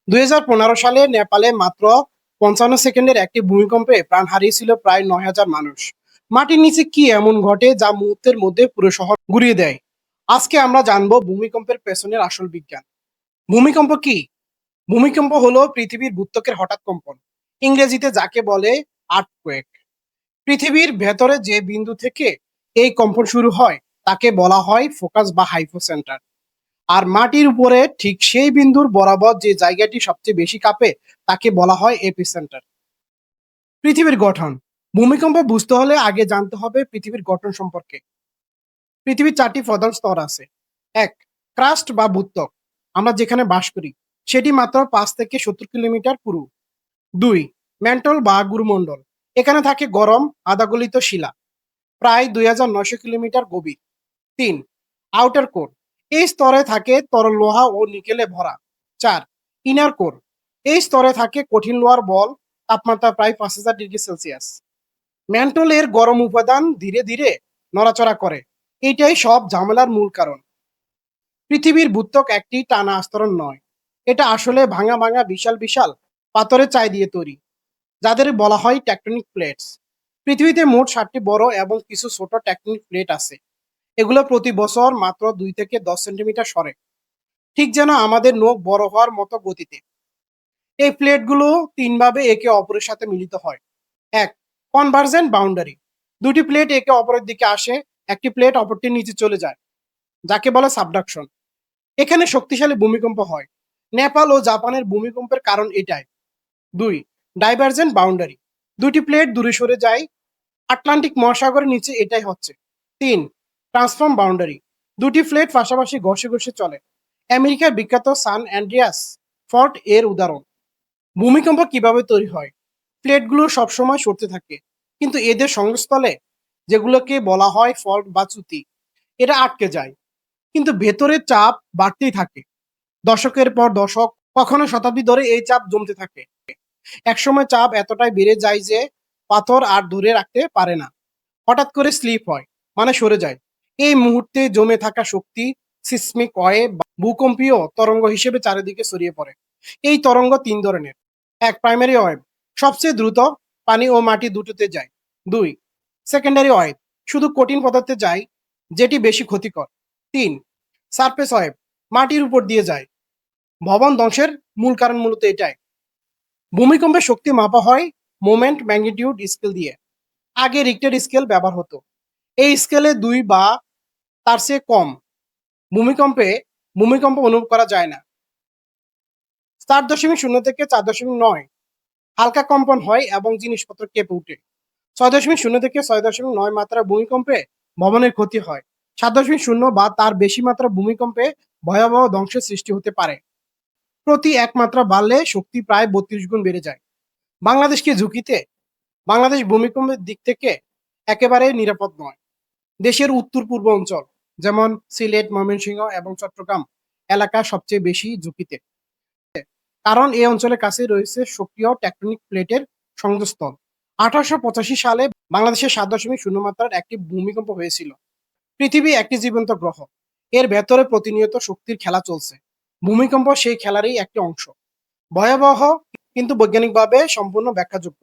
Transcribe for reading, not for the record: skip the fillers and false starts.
2015 সালে নেপালে মাত্র 55 সেকেন্ডের একটি ভূমিকম্পে প্রাণ হারিয়েছিল প্রায় 9,000 মানুষ। মাটির নিচে কি এমন ঘটে যা মুহূর্তের মধ্যে পুরো শহর গুড়িয়ে দেয়? আজকে আমরা জানবো ভূমিকম্পের পেছনের আসল বিজ্ঞান। ভূমিকম্প কি? ভূমিকম্প হলো পৃথিবীর ভূত্বকের হঠাৎ কম্পন, ইংরেজিতে যাকে বলে আর্থকোয়েক। পৃথিবীর ভেতরে যে বিন্দু থেকে এই কম্পন শুরু হয় তাকে বলা হয় ফোকাস বা হাইপোসেন্টার। আর মাটির উপরে ঠিক সেই বিন্দুর বরাবর যে জায়গাটি সবচেয়ে বেশি কাঁপে তাকে বলা হয় এপিসেন্টার। পৃথিবীর গঠন। ভূমিকম্প বুঝতে হলে আগে জানতে হবে পৃথিবীর গঠন সম্পর্কে। পৃথিবীর 4টি প্রধান স্তর আছে। 1. ক্রাস্ট বা ভূত্বক, আমরা যেখানে বাস করি সেটি মাত্র 5 থেকে 70 কিলোমিটার পুরু। 2. ম্যান্টল বা গুরুমণ্ডল, এখানে থাকে গরম আদাগলিত শিলা, প্রায় 2900 কিলোমিটার গভীর। 3. আউটার কোর, এই স্তরে থাকে তরল লোহা ও নিকেলে ভরা। 4. ইনার কোর, এই স্তরে থাকে কঠিন লোহার বল, তাপমাত্রা প্রায় 5000 ডিগ্রি সেলসিয়াস। ম্যান্টলের গরম উপাদান ধীরে ধীরে নড়াচড়া করে, এটাই সব ঝামেলার মূল কারণ। পৃথিবীর ভূত্বক একটি টানা আস্তরণ নয়, এটা আসলে ভাঙা ভাঙা বিশাল বিশাল পাথরের চাই দিয়ে তৈরি, যাদের বলা হয় টেকটনিক প্লেটস। পৃথিবীতে মোট 7টি বড় এবং কিছু ছোট টেকটনিক প্লেট আছে। এগুলো প্রতি বছর মাত্র 2 থেকে 10 সেন্টিমিটার সরে, ঠিক যেন আমাদের নখ বড় হওয়ার মতো গতিতে। এই প্লেটগুলো তিনভাবে একে অপরের সাথে মিলিত হয়। 1. কনভার্জেন্ট বাউন্ডারি, দুটি প্লেট একে অপরের দিকে আসে, একটি প্লেট অপরটির নিচে চলে যায়, যাকে বলে সাবডাকশন। এখানে শক্তিশালী ভূমিকম্প হয়। নেপাল ও জাপানের ভূমিকম্পের কারণ এটাই। 2. ডাইভার্জেন্ট বাউন্ডারি, দুটি প্লেট দূরে সরে যায়, আটলান্টিক মহাসাগরের নিচে এটাই হচ্ছে। 3. ট্রান্সফর্ম বাউন্ডারি, দুটি প্লেট পাশাপাশি ঘষে ঘষে চলে, আমেরিকার বিখ্যাত সান অ্যান্ড্রিয়াস ফল্ট এর উদাহরণ। ভূমিকম্প কিভাবে তৈরি হয়? প্লেটগুলো সবসময় সরতে থাকে, কিন্তু এদের সংযোগস্থলে, যেগুলোকে বলা হয় ফল্ট বা চ্যুতি, এটা আটকে যায়, কিন্তু ভেতরের চাপ বাড়তেই থাকে। দশকের পর দশক, কখনো শতাব্দী ধরে এই চাপ জমতে থাকে। একসময় চাপ এতটাই বেড়ে যায় যে পাথর আর ধরে রাখতে পারে না, হঠাৎ করে স্লিপ হয়, মানে সরে যায়। এই মুহূর্তে জমে থাকা শক্তি সিসমিক ওয়েভ বা ভূকম্পীয় তরঙ্গ হিসেবে চারিদিকে ছড়িয়ে পড়ে। এই তরঙ্গ 3 ধরনের। 1. প্রাইমারি ওয়েভ, সবচেয়ে দ্রুত, পানি ও মাটি দুটোতে যায়। 2. সেকেন্ডারি ওয়েভ, শুধু কঠিন পদার্থে যায়, যেটি বেশি ক্ষতিকর। 3. সারফেস ওয়েভ, মাটির উপর দিয়ে যায়। ভবন ধ্বংসের মূল কারণ মূলত এটাই। ভূমিকম্পের শক্তি মাপা হয় মোমেন্ট ম্যাগনিটিউড স্কেল দিয়ে। আগে রিক্টার স্কেল ব্যবহার হতো, এই স্কেলে 2 বা তার চেয়ে কম ভূমিকম্পে ভূমিকম্প অনুভব করা যায় না। 4.0 থেকে 4.9 হালকা কম্পন হয় এবং জিনিসপত্র কেঁপে উঠে। 6.0 থেকে 6.9 মাত্রা ভূমিকম্পে ভবনের ক্ষতি হয়। 7.0 বা তার বেশি মাত্রা ভূমিকম্পে ভয়াবহ ধ্বংসের সৃষ্টি হতে পারে। প্রতি 1 মাত্রা বাড়লে শক্তি প্রায় 32 গুণ বেড়ে যায়। বাংলাদেশ কি ঝুঁকিতে? বাংলাদেশ ভূমিকম্পের দিক থেকে একেবারে নিরাপদ নয়। দেশের উত্তর পূর্ব অঞ্চল, যেমন সিলেট, ময়মনসিংহ এবং চট্টগ্রাম এলাকা সবচেয়ে বেশি ঝুঁকিতে, কারণ এই অঞ্চলের কাছে রয়েছে সক্রিয় টেকটনিক প্লেটের সংযোগস্থল। 1885 সালে বাংলাদেশে 7.0 মাত্রার একটি ভূমিকম্প হয়েছিল। পৃথিবী একটি জীবন্ত গ্রহ, এর ভেতরে প্রতিনিয়ত শক্তির খেলা চলছে। ভূমিকম্প সেই খেলারই একটি অংশ, ভয়াবহ কিন্তু বৈজ্ঞানিকভাবে সম্পূর্ণ ব্যাখ্যাযোগ্য।